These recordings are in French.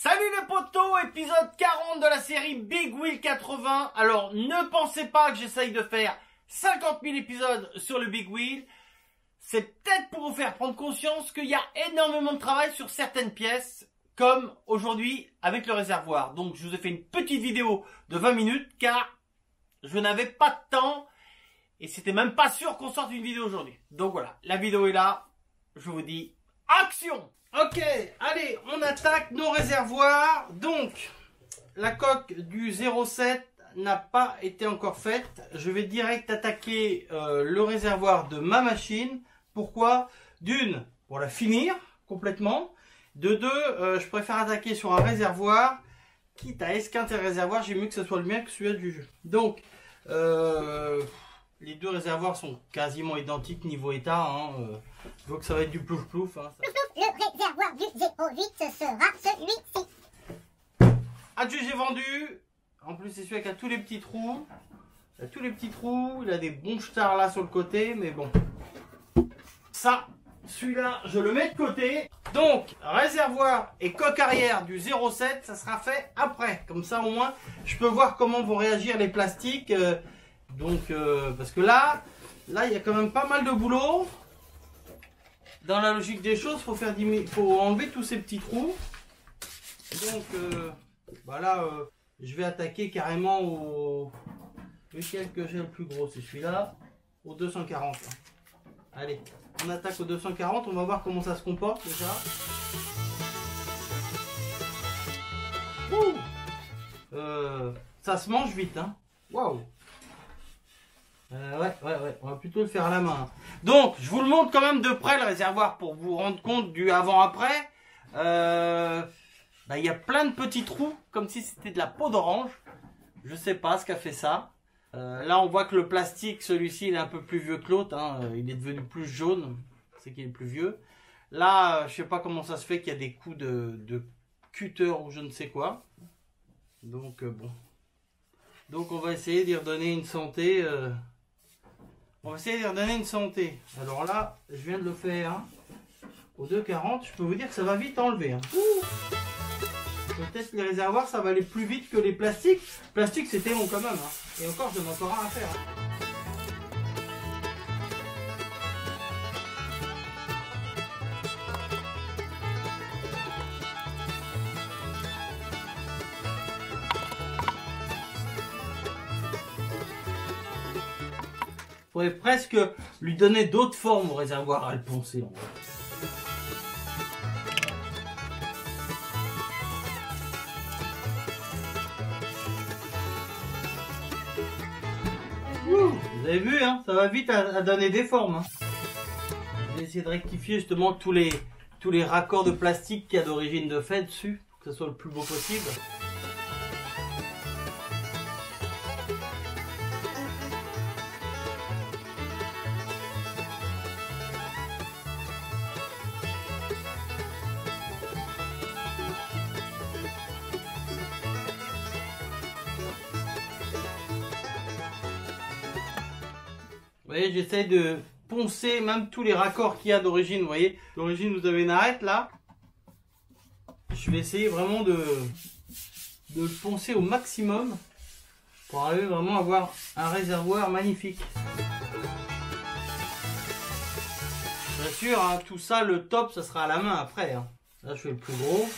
Salut les potos, épisode 40 de la série Big Wheel 80. Alors ne pensez pas que j'essaye de faire 50 000 épisodes sur le Big Wheel. C'est peut-être pour vous faire prendre conscience qu'il y a énormément de travail sur certaines pièces, comme aujourd'hui avec le réservoir. Donc je vous ai fait une petite vidéo de 20 minutes car je n'avais pas de temps et c'était même pas sûr qu'on sorte une vidéo aujourd'hui. Donc voilà, la vidéo est là, je vous dis action! Ok, allez, on attaque nos réservoirs. Donc, la coque du 07 n'a pas été encore faite. Je vais direct attaquer le réservoir de ma machine. Pourquoi? D'une, pour la finir complètement. De deux, je préfère attaquer sur un réservoir. Quitte à esquinter le réservoir, j'ai mieux que ce soit le mien que celui du jeu. Donc, les deux réservoirs sont quasiment identiques niveau état. Hein. Donc ça va être du plouf-plouf. Hein, ça. Le réservoir du 08, ce sera celui-ci. Adieu, j'ai vendu. En plus, c'est celui qui a tous les petits trous. Il a tous les petits trous. Il a des bons stars là sur le côté. Mais bon. Ça, celui-là, je le mets de côté. Donc, réservoir et coque arrière du 07, ça sera fait après. Comme ça, au moins, je peux voir comment vont réagir les plastiques. Parce que là, il y a quand même pas mal de boulot. Dans la logique des choses, faut enlever tous ces petits trous. Donc, je vais attaquer carrément au... Lequel que j'ai le plus gros? C'est celui-là, au 240. Là. Allez, on attaque au 240. On va voir comment ça se comporte déjà. Ça se mange vite, hein. Waouh! Ouais, on va plutôt le faire à la main. Donc, je vous le montre quand même de près le réservoir pour vous rendre compte du avant-après. Il y a plein de petits trous, comme si c'était de la peau d'orange. Je sais pas ce qu'a fait ça. Là, on voit que le plastique, celui-ci, il est un peu plus vieux que l'autre. Hein. Il est devenu plus jaune, c'est qu'il est plus vieux. Là, je sais pas comment ça se fait qu'il y a des coups de cutter ou je ne sais quoi. Donc, bon. Donc, on va essayer d'y redonner une santé... On va essayer de lui redonner une santé. Alors là, je viens de le faire hein, au 2,40. Je peux vous dire que ça va vite enlever. Hein. Peut-être que les réservoirs, ça va aller plus vite que les plastiques. Plastique, c'était long quand même. Hein. Et encore, j'en ai encore un à faire. Hein. Il faudrait presque lui donner d'autres formes au réservoir à le poncer. En vrai. Vous avez vu, hein, ça va vite à donner des formes. Hein. Je vais essayer de rectifier justement tous les raccords de plastique qu'il y a d'origine de fait dessus, pour que ce soit le plus beau possible. Vous voyez, j'essaie de poncer même tous les raccords qu'il y a d'origine. Vous voyez, d'origine vous avez une arête là. Je vais essayer vraiment de le poncer au maximum pour arriver vraiment à avoir un réservoir magnifique. Bien sûr, hein, tout ça, le top, ça sera à la main après. Hein. Là, je fais le plus gros.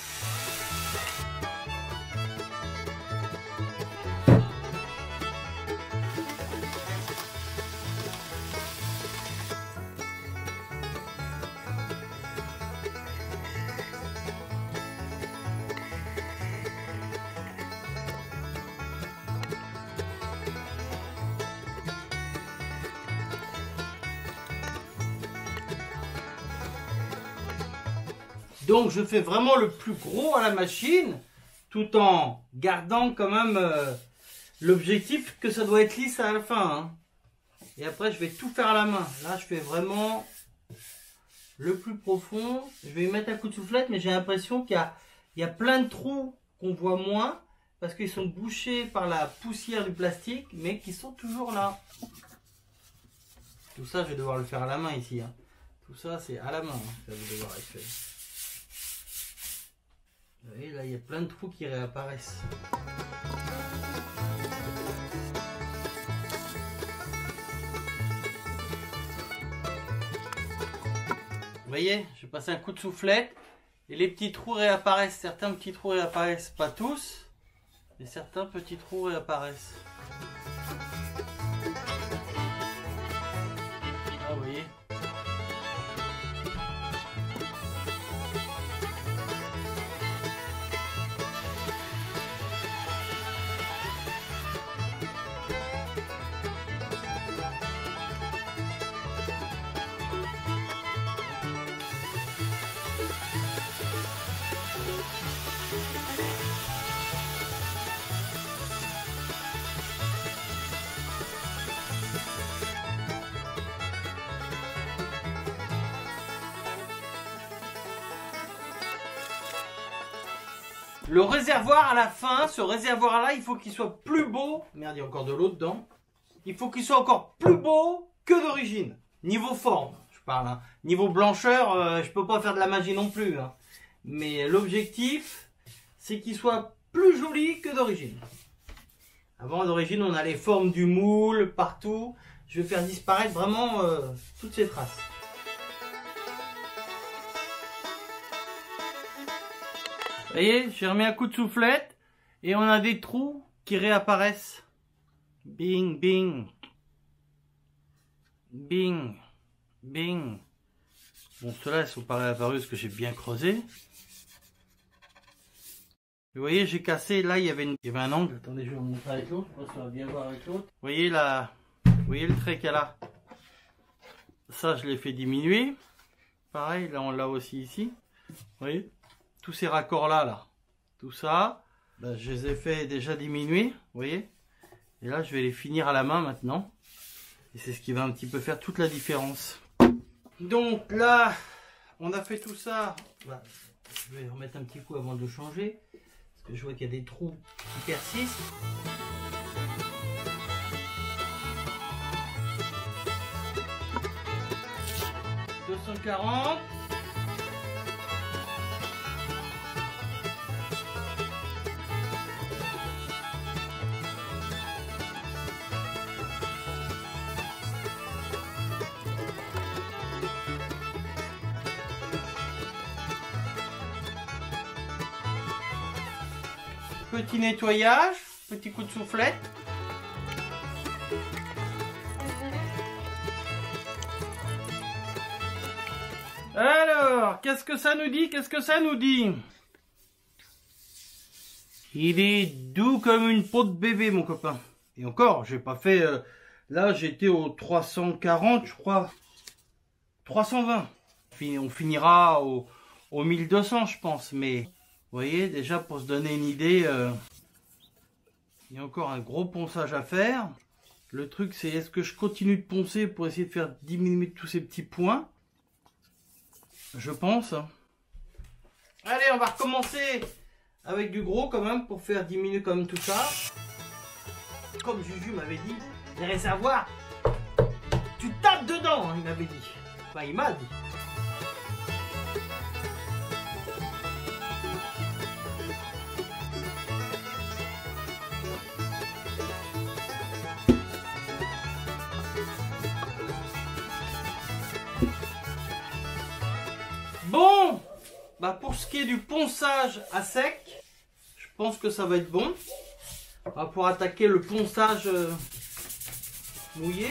Donc je fais vraiment le plus gros à la machine, tout en gardant quand même l'objectif que ça doit être lisse à la fin. Hein. Et après je vais tout faire à la main. Là je fais vraiment le plus profond. Je vais y mettre un coup de soufflette, mais j'ai l'impression qu'il y a plein de trous qu'on voit moins, parce qu'ils sont bouchés par la poussière du plastique, mais qui sont toujours là. Tout ça je vais devoir le faire à la main ici. Hein. Tout ça c'est à la main, hein, ça va devoir être fait. Vous voyez, là, il il y a plein de trous qui réapparaissent. Vous voyez, je passe un coup de soufflette et les petits trous réapparaissent. Certains petits trous réapparaissent, pas tous, mais certains petits trous réapparaissent. Ah, vous voyez. Le réservoir à la fin, ce réservoir là, il faut qu'il soit plus beau. Merde, il y a encore de l'eau dedans. Il faut qu'il soit encore plus beau que d'origine. Niveau forme, je parle. Hein. Niveau blancheur, je peux pas faire de la magie non plus. Hein. Mais l'objectif, c'est qu'il soit plus joli que d'origine. Avant, d'origine, on a les formes du moule partout. Je vais faire disparaître vraiment toutes ces traces. Vous voyez, j'ai remis un coup de soufflette et on a des trous qui réapparaissent. Bing, bing. Bing, bing. Bon, ceux-là, ils sont pas réapparus parce que j'ai bien creusé. Vous voyez, j'ai cassé, là, il y avait un angle. Attendez, je vais vous montrer avec l'autre. Je pense qu'on va bien voir avec l'autre. Vous voyez, là, vous voyez le trait qu'elle a. Ça, je l'ai fait diminuer. Pareil, là, on l'a aussi ici. Vous voyez? Tous ces raccords là, tout ça, ben, je les ai fait déjà diminuer, vous voyez. Et là, je vais les finir à la main maintenant. Et c'est ce qui va un petit peu faire toute la différence. Donc là, on a fait tout ça. Ben, je vais remettre un petit coup avant de changer. Parce que je vois qu'il y a des trous qui persistent. « 240 » Petit nettoyage, petit coup de soufflette. Alors, qu'est-ce que ça nous dit? Qu'est-ce que ça nous dit? Il est doux comme une peau de bébé, mon copain. Et encore, j'ai pas fait... là, j'étais au 340, je crois. 320. On finira au 1200, je pense, mais... Vous voyez, déjà pour se donner une idée, il y a encore un gros ponçage à faire. Le truc, c'est est-ce que je continue de poncer pour essayer de faire diminuer tous ces petits points? Je pense. Allez, on va recommencer avec du gros quand même pour faire diminuer comme tout ça. Comme Juju m'avait dit, les réservoirs, tu tapes dedans, hein, il m'avait dit. Enfin, il m'a dit. Bon, bah pour ce qui est du ponçage à sec, je pense que ça va être bon. On va pouvoir attaquer le ponçage mouillé.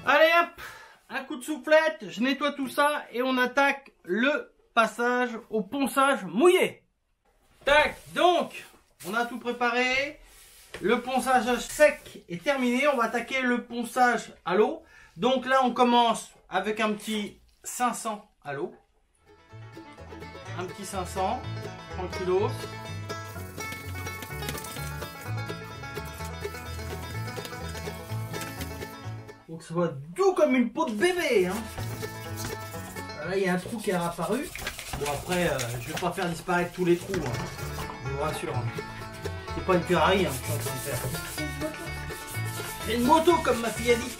Allez hop, un coup de soufflette, je nettoie tout ça et on attaque le passage au ponçage mouillé. Tac, donc on a tout préparé. Le ponçage sec est terminé, on va attaquer le ponçage à l'eau. Donc là on commence avec un petit 500 à l'eau. Un petit 500, tranquillos. Faut que ce soit doux comme une peau de bébé. Hein. Là il y a un trou qui est apparu. Bon après, je vais pas faire disparaître tous les trous. Hein. Je vous rassure. Hein. C'est pas une Ferrari hein, que je suis en train de faire. C'est une moto comme ma fille a dit.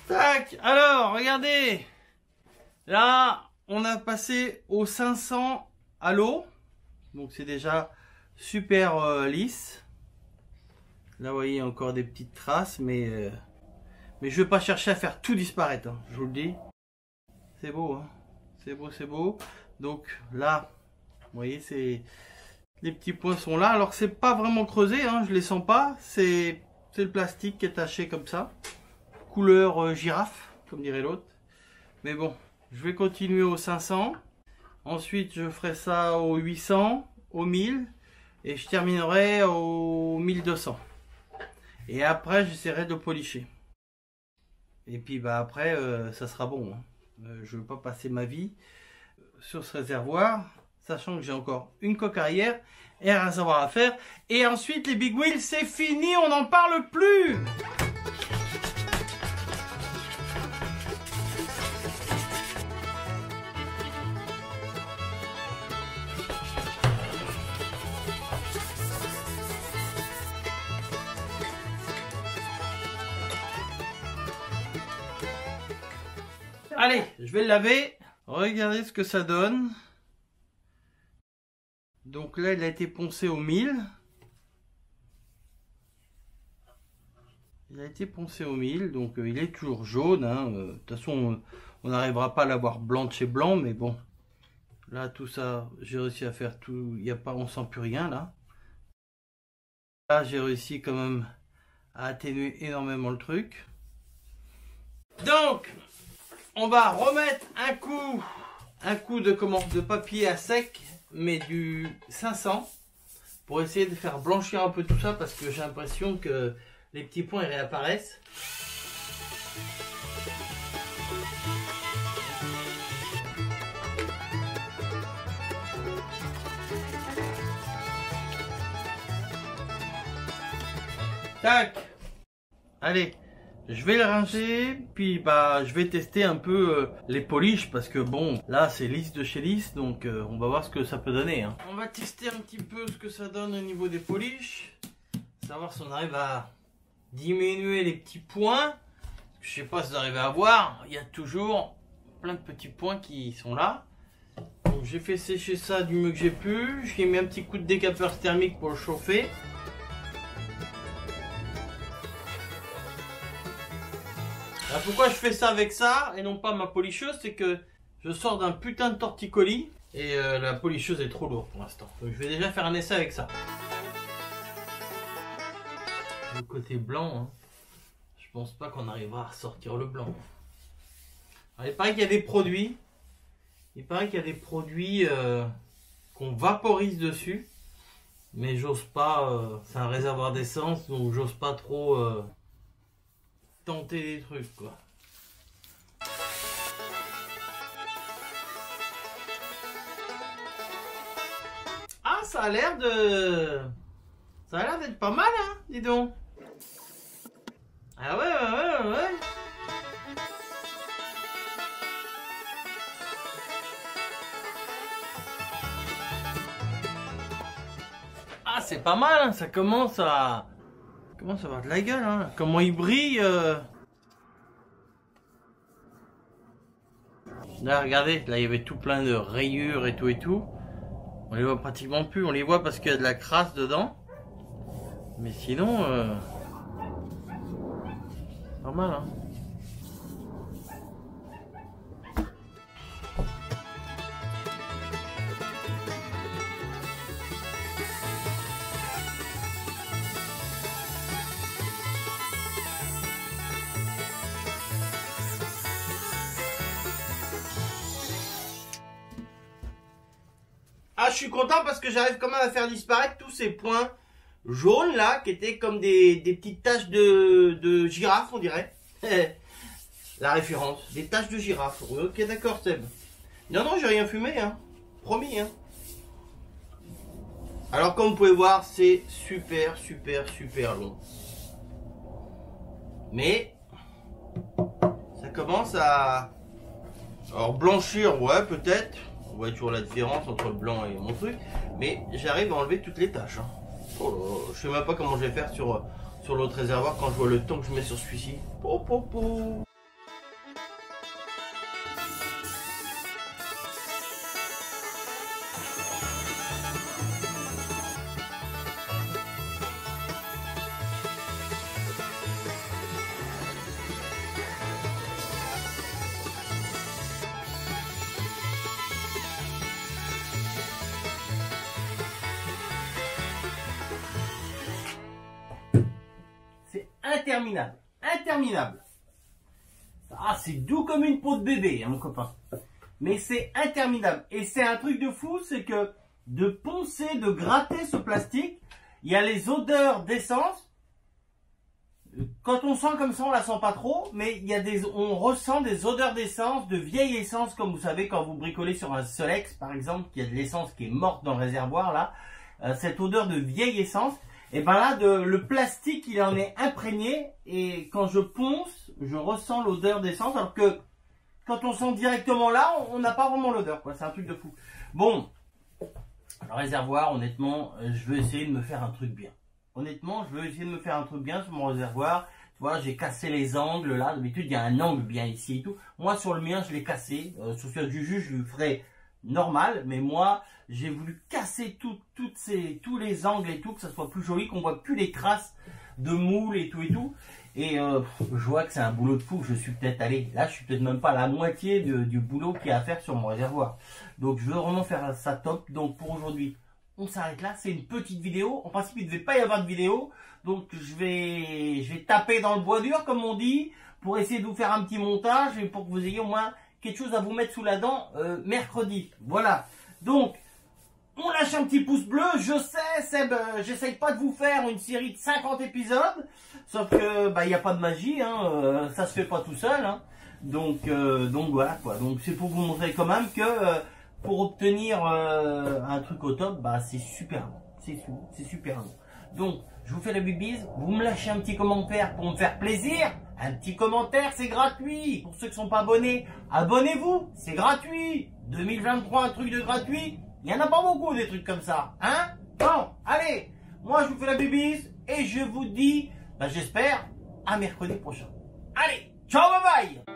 Tac, alors, regardez. Là, on a passé aux 500 à l'eau. Donc c'est déjà super lisse. Là, vous voyez encore des petites traces, mais je vais pas chercher à faire tout disparaître, hein, je vous le dis. C'est beau, hein. C'est beau, c'est beau. Donc là, vous voyez, c'est les petits points sont là. Alors c'est pas vraiment creusé, hein, je les sens pas. C'est le plastique qui est taché comme ça, couleur girafe, comme dirait l'autre. Mais bon, je vais continuer au 500. Ensuite, je ferai ça au 800, au 1000, et je terminerai au 1200. Et après, j'essaierai de policher. Et puis bah après, ça sera bon, hein. Je ne veux pas passer ma vie sur ce réservoir, sachant que j'ai encore une coque arrière et un réservoir à faire. Et ensuite, les big wheels, c'est fini, on n'en parle plus. Allez, je vais le laver. Regardez ce que ça donne. Donc là, il a été poncé au 1000. Il a été poncé au 1000, donc il est toujours jaune, hein. De toute façon, on n'arrivera pas à l'avoir blanc de chez blanc, mais bon. Là, tout ça, j'ai réussi à faire tout. Il n'y a pas, on sent plus rien là. Là, j'ai réussi quand même à atténuer énormément le truc. Donc, on va remettre un coup de papier à sec, mais du 500, pour essayer de faire blanchir un peu tout ça, parce que j'ai l'impression que les petits points ils réapparaissent. Tac. Allez. Je vais le ranger, puis bah je vais tester un peu les polishes, parce que bon, là c'est lisse de chez lisse, donc on va voir ce que ça peut donner, hein. On va tester un petit peu ce que ça donne au niveau des polishes, savoir si on arrive à diminuer les petits points. Je sais pas si vous arrivez à voir, il y a toujours plein de petits points qui sont là. Donc j'ai fait sécher ça du mieux que j'ai pu, j'ai mis un petit coup de décapeur thermique pour le chauffer. Alors pourquoi je fais ça avec ça et non pas ma policheuse, c'est que je sors d'un putain de torticolis et la policheuse est trop lourde pour l'instant. Donc je vais déjà faire un essai avec ça. Le côté blanc, hein, je pense pas qu'on arrivera à ressortir le blanc. Alors, il paraît qu'il y a des produits, qu'on vaporise dessus, mais j'ose pas, c'est un réservoir d'essence, donc j'ose pas trop tenter des trucs quoi. Ah, ça a l'air d'être pas mal, hein, dis donc. Ah ouais. Ah, c'est pas mal, hein, ça commence à avoir de la gueule, hein. Comment il brille. Là, regardez, là il y avait tout plein de rayures et tout. On les voit pratiquement plus, on les voit parce qu'il y a de la crasse dedans. Mais sinon, pas mal, hein. Ah, je suis content parce que j'arrive quand même à faire disparaître tous ces points jaunes là, qui étaient comme des petites taches de girafe, on dirait. La référence, des taches de girafe. Ok, d'accord, Seb. Non, j'ai rien fumé, hein. Promis, hein. Alors, comme vous pouvez voir, c'est super long. Mais, ça commence à... Alors, blanchir, ouais, peut-être. On voit toujours la différence entre le blanc et mon truc, mais j'arrive à enlever toutes les taches, hein. Oh, je sais même pas comment je vais faire sur l'autre réservoir quand je vois le temps que je mets sur celui-ci. interminable. Interminable. Ah, c'est doux comme une peau de bébé, hein, mon copain. Mais c'est interminable. Et c'est un truc de fou, c'est que de poncer, de gratter ce plastique, il y a les odeurs d'essence. Quand on sent comme ça, on la sent pas trop, mais il y a on ressent des odeurs d'essence, de vieille essence, comme vous savez quand vous bricolez sur un Solex, par exemple, qu'il y a de l'essence qui est morte dans le réservoir là, cette odeur de vieille essence. Et ben là, le plastique, il en est imprégné, et quand je ponce, je ressens l'odeur d'essence, alors que quand on sent directement là, on n'a pas vraiment l'odeur, quoi. C'est un truc de fou. Bon, le réservoir, honnêtement, je veux essayer de me faire un truc bien. Honnêtement, je veux essayer de me faire un truc bien sur mon réservoir. Tu vois, j'ai cassé les angles là. D'habitude, il y a un angle bien ici et tout. Moi, sur le mien, je l'ai cassé. Sur celui du juge, je le ferai normal. Mais moi, j'ai voulu casser tous les angles et tout, que ça soit plus joli, qu'on voit plus les traces de moule et tout et tout. Et je vois que c'est un boulot de fou. Je suis peut-être allé. Là, je suis peut-être même pas à la moitié du boulot qu'il y a à faire sur mon réservoir. Donc, je veux vraiment faire ça top. Donc, pour aujourd'hui, on s'arrête là, c'est une petite vidéo. En principe, il ne devait pas y avoir de vidéo. Donc, je vais taper dans le bois dur, comme on dit, pour essayer de vous faire un petit montage et pour que vous ayez au moins quelque chose à vous mettre sous la dent mercredi. Voilà. Donc, on lâche un petit pouce bleu. Je sais, Seb, j'essaye pas de vous faire une série de 50 épisodes. Sauf que, bah, il n'y a pas de magie, hein. Ça se fait pas tout seul, hein. Donc voilà, quoi. Donc, c'est pour vous montrer quand même que... pour obtenir un truc au top, bah c'est super long. C'est super long. Donc, je vous fais la bibise. Vous me lâchez un petit commentaire pour me faire plaisir. Un petit commentaire, c'est gratuit. Pour ceux qui ne sont pas abonnés, abonnez-vous. C'est gratuit. 2023, un truc de gratuit. Il n'y en a pas beaucoup des trucs comme ça. Hein? Bon, allez. Moi, je vous fais la bibise. Et je vous dis, bah, j'espère, à mercredi prochain. Allez, ciao, bye bye.